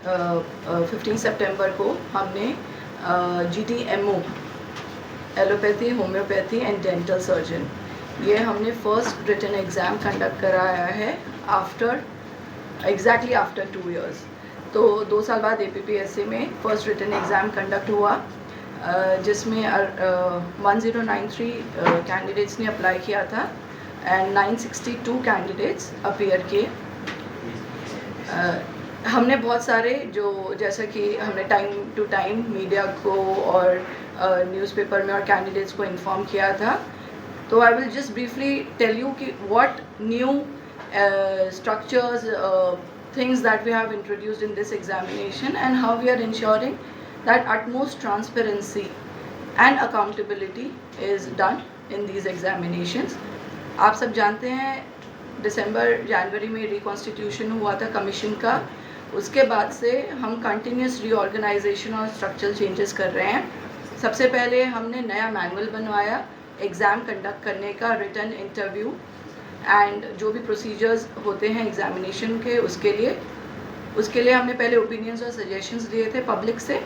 15 सितंबर को हमने GTMO allopathy, homeopathy and dental surgeon, ये हमने फर्स्ट रिटन एग्ज़ाम कंडक्ट कराया है एग्जैक्टली आफ्टर 2 इयर्स। तो 2 साल बाद APPSA में फर्स्ट रिटन एग्ज़ाम कंडक्ट हुआ, जिसमें 1093 कैंडिडेट्स ने अप्लाई किया था एंड 962 कैंडिडेट्स अपीयर किए। हमने बहुत सारे जैसा कि हमने टाइम टू टाइम मीडिया को और न्यूज़पेपर में और कैंडिडेट्स को इन्फॉर्म किया था। तो I will just briefly tell you कि what new structures, things that we have introduced in this examination and how we are ensuring that utmost transparency and accountability is done in these examinations. आप सब जानते हैं दिसंबर-जनवरी में reconstitution हुआ था commission का, उसके बाद से हम कंटिन्यूस रीऑर्गेनाइजेशन और स्ट्रक्चरल चेंजेस कर रहे हैं। सबसे पहले हमने नया मैनुअल बनवाया एग्ज़ाम कंडक्ट करने का, रिटन इंटरव्यू एंड जो भी प्रोसीजर्स होते हैं एग्जामिनेशन के, उसके लिए हमने पहले ओपिनियंस और सजेशंस लिए थे पब्लिक से।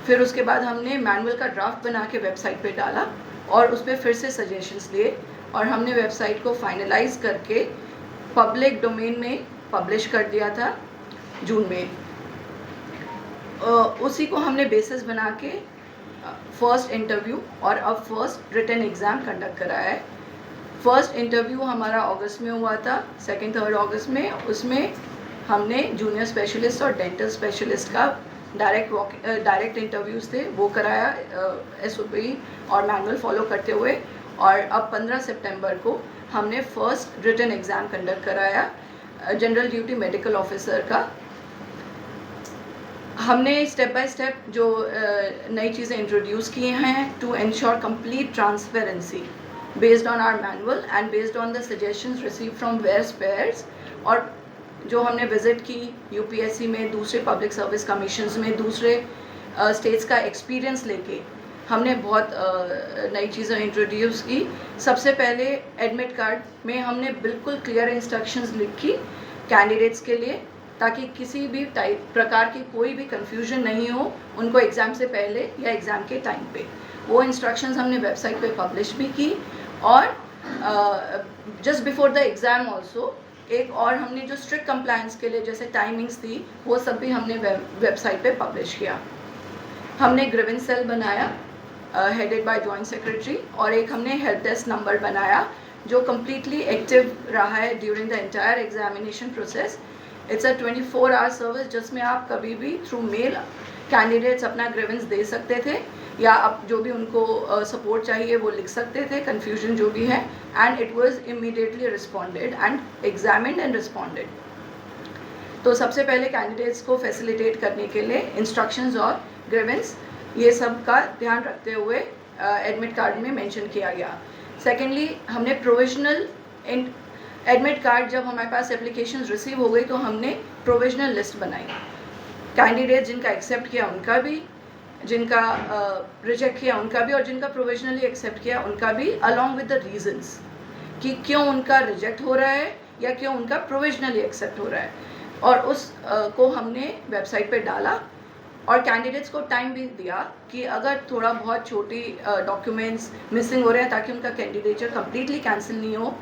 फिर उसके बाद हमने मैनुअल का ड्राफ्ट बना के वेबसाइट पे डाला और उस पर फिर से सजेशंस लिए और हमने वेबसाइट को फाइनलाइज करके पब्लिक डोमेन में पब्लिश कर दिया था जून में। उसी को हमने बेसिस बना के फर्स्ट इंटरव्यू और अब फर्स्ट रिटन एग्ज़ाम कंडक्ट कराया है। फर्स्ट इंटरव्यू हमारा अगस्त में हुआ था, 2-3 अगस्त में। उसमें हमने जूनियर स्पेशलिस्ट और डेंटल स्पेशलिस्ट का डायरेक्ट इंटरव्यूज़ थे वो कराया SOP और मैनुअल फॉलो करते हुए। और अब 15 सितंबर को हमने फर्स्ट रिटन एग्ज़ाम कंडक्ट कराया जनरल ड्यूटी मेडिकल ऑफिसर का। हमने स्टेप बाय स्टेप जो नई चीज़ें इंट्रोड्यूस की हैं to ensure complete transparency based on our manual and based on the suggestions received from various pairs, और जो हमने विज़िट की UPSC में, दूसरे पब्लिक सर्विस कमीशंस में, दूसरे स्टेट्स का एक्सपीरियंस लेके हमने बहुत नई चीज़ें इंट्रोड्यूस की। सबसे पहले एडमिट कार्ड में हमने बिल्कुल क्लियर इंस्ट्रक्शंस लिखी कैंडिडेट्स के लिए, ताकि किसी भी प्रकार की कोई भी कन्फ्यूजन नहीं हो उनको एग्ज़ाम से पहले या एग्ज़ाम के टाइम पे। वो इंस्ट्रक्शंस हमने वेबसाइट पे पब्लिश भी की और just before the exam also एक और हमने जो स्ट्रिक्ट कंप्लायंस के लिए जैसे टाइमिंग्स थी वो सब भी हमने वेबसाइट पे पब्लिश किया। हमने ग्रीवेंस सेल बनाया हेडेड बाय जॉइंट सेक्रेटरी, और एक हमने हेल्प डेस्क नंबर बनाया जो कम्प्लीटली एक्टिव रहा है during the entire examination process. It's a 24 hour service जिसमें आप कभी भी थ्रू मेल कैंडिडेट्स अपना ग्रीवेंस दे सकते थे या अब जो भी उनको सपोर्ट चाहिए वो लिख सकते थे, कन्फ्यूजन जो भी है, and it was immediately responded and examined and responded. तो सबसे पहले कैंडिडेट्स को फैसिलिटेट करने के लिए इंस्ट्रक्शंस और ग्रीवेंस ये सब का ध्यान रखते हुए एडमिट कार्ड में मेंशन किया गया। सेकेंडली हमने प्रोविजनल एडमिट कार्ड, जब हमारे पास एप्लीकेशंस रिसीव हो गई तो हमने प्रोविजनल लिस्ट बनाई, कैंडिडेट जिनका एक्सेप्ट किया उनका भी, जिनका रिजेक्ट किया उनका भी, और जिनका प्रोविजनली एक्सेप्ट किया उनका भी, अलॉन्ग विद द रीजंस कि क्यों उनका रिजेक्ट हो रहा है या क्यों उनका प्रोविजनली एक्सेप्ट हो रहा है। और उस को हमने वेबसाइट पे डाला और कैंडिडेट्स को टाइम भी दिया कि अगर थोड़ा बहुत छोटी डॉक्यूमेंट्स मिसिंग हो रहे हैं ताकि उनका कैंडिडेचर कम्प्लीटली कैंसिल नहीं हो,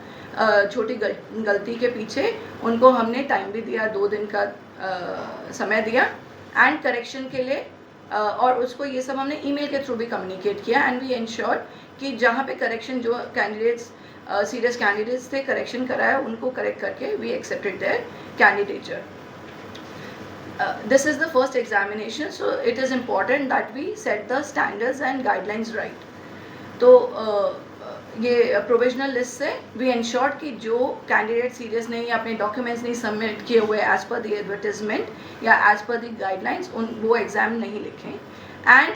छोटी गलती के पीछे उनको हमने टाइम भी दिया, 2 दिन का समय दिया एंड करेक्शन के लिए। और उसको ये सब हमने ईमेल के थ्रू भी कम्युनिकेट किया एंड वी एंश्योर कि जहाँ पे करेक्शन जो कैंडिडेट्स सीरियस कैंडिडेट्स थे करेक्शन कराया उनको करेक्ट करके we accepted their candidature. This is the first examination, so it is important that we set the standards and guidelines right. तो ये प्रोविजनल लिस्ट से वी एंश्योर्ड कि जो कैंडिडेट सीरियस नहीं, अपने डॉक्यूमेंट्स नहीं सबमिट किए हुए एज पर द एडवर्टिजमेंट या एज पर द गाइडलाइंस, वो एग्ज़ाम नहीं लिखें। एंड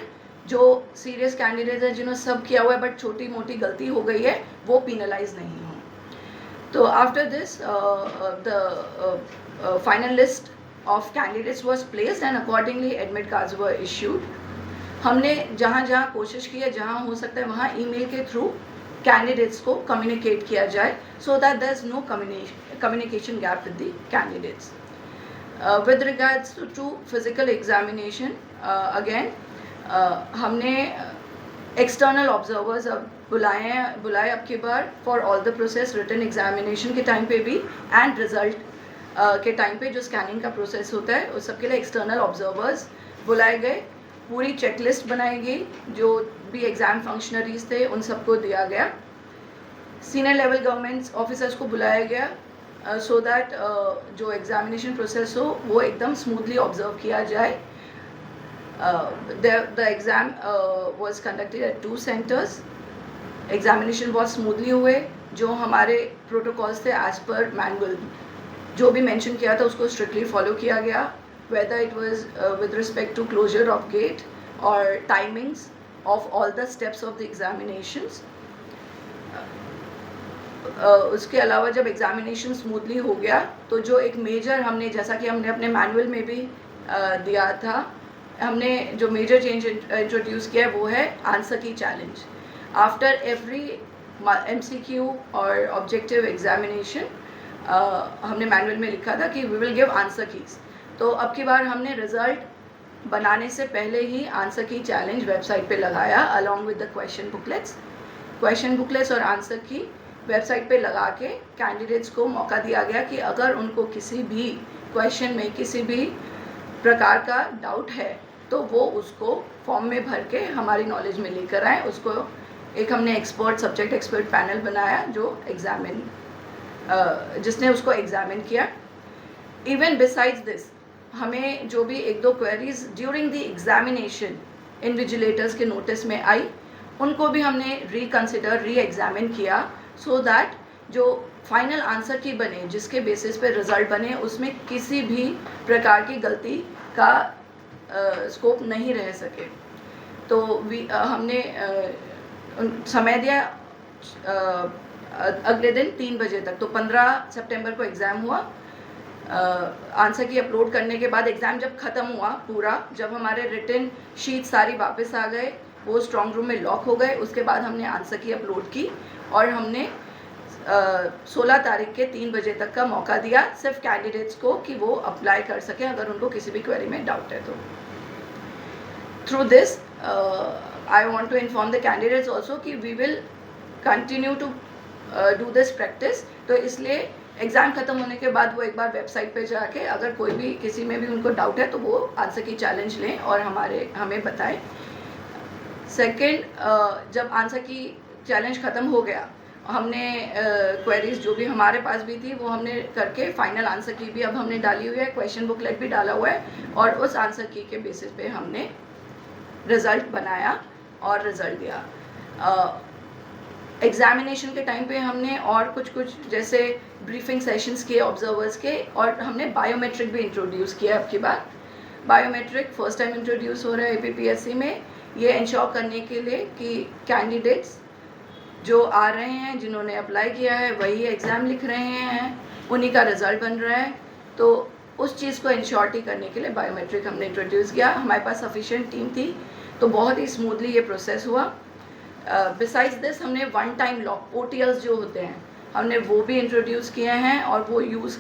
जो सीरियस कैंडिडेट हैं जिन्होंने सब किया हुआ है बट छोटी मोटी गलती हो गई है वो पेनलाइज नहीं हो। तो after this the final list of candidates was placed and accordingly admit cards were issued. हमने जहाँ जहाँ कोशिश की है, जहाँ हो सकता है वहाँ ईमेल के थ्रू कैंडिडेट्स को कम्युनिकेट किया जाए so that there is no communication gap with the candidates. With regards to physical examination, again हमने external observers अब बुलाए अब की बार for all the process, written examination के टाइम पे भी and result के टाइम पे जो स्कैनिंग का प्रोसेस होता है उस सब के लिए एक्सटर्नल ऑब्जर्वर्स बुलाए गए, पूरी चेकलिस्ट बनाई गई, जो भी एग्ज़ाम फंक्शनरीज थे उन सबको दिया गया, सीनियर लेवल गवर्नमेंट ऑफिसर्स को बुलाया गया सो दैट जो एग्जामिनेशन प्रोसेस हो वो एकदम स्मूथली ऑब्जर्व किया जाए. The exam was conducted at 2 centers. Examination बहुत स्मूथली हुए. जो हमारे प्रोटोकॉल्स थे एज पर मैनुअल जो भी मेंशन किया था उसको स्ट्रिक्टली फॉलो किया गया, whether it was with respect to closure of gate or timings of all the steps of the examinations. उसके अलावा जब एग्जामिनेशन स्मूथली हो गया तो जो एक मेजर हमने, जैसा कि हमने अपने मैनुअल में भी दिया था, हमने जो मेजर चेंज इंट्रोड्यूस किया वो है answer key challenge. After every MCQ और ऑब्जेक्टिव एग्जामिनेशन हमने मैनुअल में लिखा था कि we will give answer keys. तो अब की बार हमने रिज़ल्ट बनाने से पहले ही आंसर की चैलेंज वेबसाइट पे लगाया along with the question booklets और आंसर की वेबसाइट पे लगा के कैंडिडेट्स को मौका दिया गया कि अगर उनको किसी भी क्वेश्चन में किसी भी प्रकार का डाउट है तो वो उसको फॉर्म में भर के हमारी नॉलेज में लेकर आए. उसको एक हमने सब्जेक्ट एक्सपर्ट पैनल बनाया जो जिसने उसको एग्जामिन किया. इवन बिसाइड्स दिस हमें जो भी एक दो queries during the examination invigilators के नोटिस में आई उनको भी हमने री एग्जामिन किया सो दैट जो फाइनल आंसर की बने, जिसके बेसिस पे रिज़ल्ट बने, उसमें किसी भी प्रकार की गलती का स्कोप नहीं रह सके. तो हमने समय दिया अगले दिन 3 बजे तक. तो 15 सितंबर को एग्ज़ाम हुआ. आंसर की अपलोड करने के बाद एग्ज़ाम जब ख़त्म हुआ पूरा, जब हमारे रिटन शीट सारी वापस आ गए, वो स्ट्रॉन्ग रूम में लॉक हो गए, उसके बाद हमने आंसर की अपलोड की और हमने 16 तारीख के 3 बजे तक का मौका दिया सिर्फ कैंडिडेट्स को कि वो अप्लाई कर सकें अगर उनको किसी भी क्वेरी में डाउट है तो. Through this I want to inform the candidates also कि we will continue to do this practice. तो इसलिए एग्ज़ाम ख़त्म होने के बाद वो एक बार वेबसाइट पे जाके अगर कोई भी किसी में भी उनको डाउट है तो वो आंसर की चैलेंज लें और हमें बताएं. सेकंड, जब आंसर की चैलेंज ख़त्म हो गया हमने क्वेरीज जो भी हमारे पास भी थी वो हमने करके फाइनल आंसर की भी अब हमने डाली हुई है, क्वेश्चन बुकलेट भी डाला हुआ है और उस आंसर की के बेसिस पे हमने रिज़ल्ट बनाया और रिज़ल्ट दिया. एग्जामिनेशन के टाइम पे हमने और कुछ जैसे ब्रीफिंग सेशंस किए ऑब्जर्वर्स के, और हमने बायोमेट्रिक भी इंट्रोड्यूस किया. अब की बार बायोमेट्रिक फर्स्ट टाइम इंट्रोड्यूस हो रहा है APPSC में, ये इंश्योर करने के लिए कि कैंडिडेट्स जो आ रहे हैं, जिन्होंने अप्लाई किया है वही एग्ज़ाम लिख रहे हैं, उन्हीं का रिज़ल्ट बन रहा है. तो उस चीज़ को इंश्योरिटी करने के लिए बायोमेट्रिक हमने इंट्रोड्यूस किया. हमारे पास सफिशिएंट टीम थी तो बहुत ही स्मूथली ये प्रोसेस हुआ. बिसाइड्स दिस हमने वन टाइम लॉक OTLs जो होते हैं हमने वो भी इंट्रोड्यूस किए हैं और वो यूज़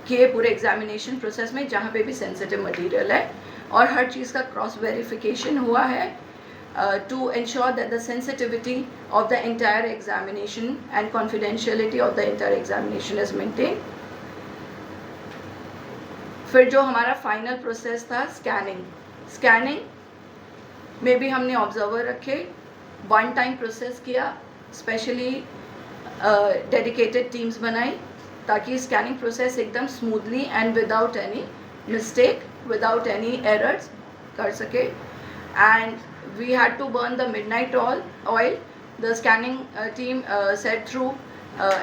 किए पूरे एग्जामिनेशन प्रोसेस में जहाँ पे भी सेंसिटिव मटेरियल है, और हर चीज़ का क्रॉस वेरिफिकेशन हुआ है to ensure that the sensitivity of the entire examination and confidentiality of the entire examination is maintained. फिर जो हमारा फाइनल प्रोसेस था स्कैनिंग में भी हमने ऑब्जर्वर रखे, वन टाइम प्रोसेस किया, स्पेशली डेडिकेटेड टीम्स बनाई ताकि स्कैनिंग प्रोसेस एकदम smoothly and without any mistake, without any errors कर सके. And we had to burn the midnight oil. The scanning team said through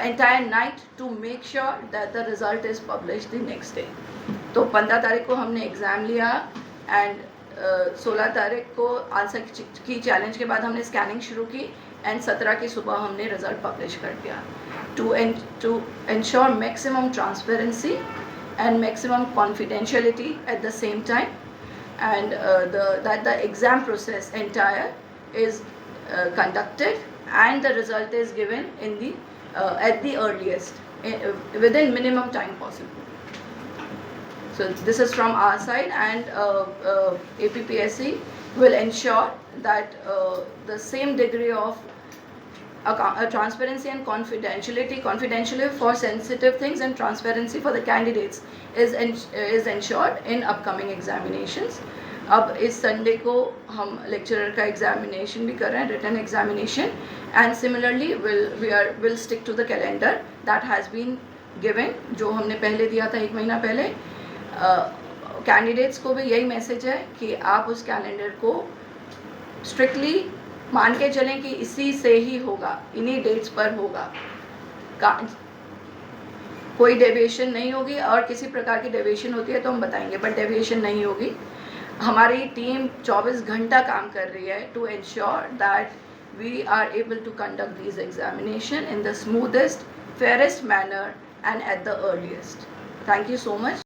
entire night to make sure that the result is published the next day. तो 15 तारीख को हमने exam लिया and 16 तारीख को answer key challenge के बाद हमने स्कैनिंग शुरू की एंड 17 की सुबह हमने रिज़ल्ट पब्लिश कर दिया. to ensure maximum transparency and maximum confidentiality at the same time, and that the exam process entire is conducted and the result is given in the at the earliest within minimum time possible. So this is from our side, and APPSC will ensure that the same degree of transparency and confidentiality for sensitive things and transparency for the candidates is ensured in upcoming examinations. अब इस Sunday को हम lecturer का examination भी कर रहे हैं, written examination, and similarly will stick to the calendar that has been given, जो हमने पहले दिया था 1 महीना पहले. कैंडिडेट्स को भी यही मैसेज है कि आप उस कैलेंडर को स्ट्रिक्टली मान के चलें कि इसी से ही होगा, इन्हीं डेट्स पर होगा, कोई डेविएशन नहीं होगी. और किसी प्रकार की डेविएशन होती है तो हम बताएंगे, बट डेविएशन नहीं होगी. हमारी टीम 24 घंटा काम कर रही है to ensure that we are able to conduct these examination in the smoothest, fairest manner and at the earliest. Thank you so much.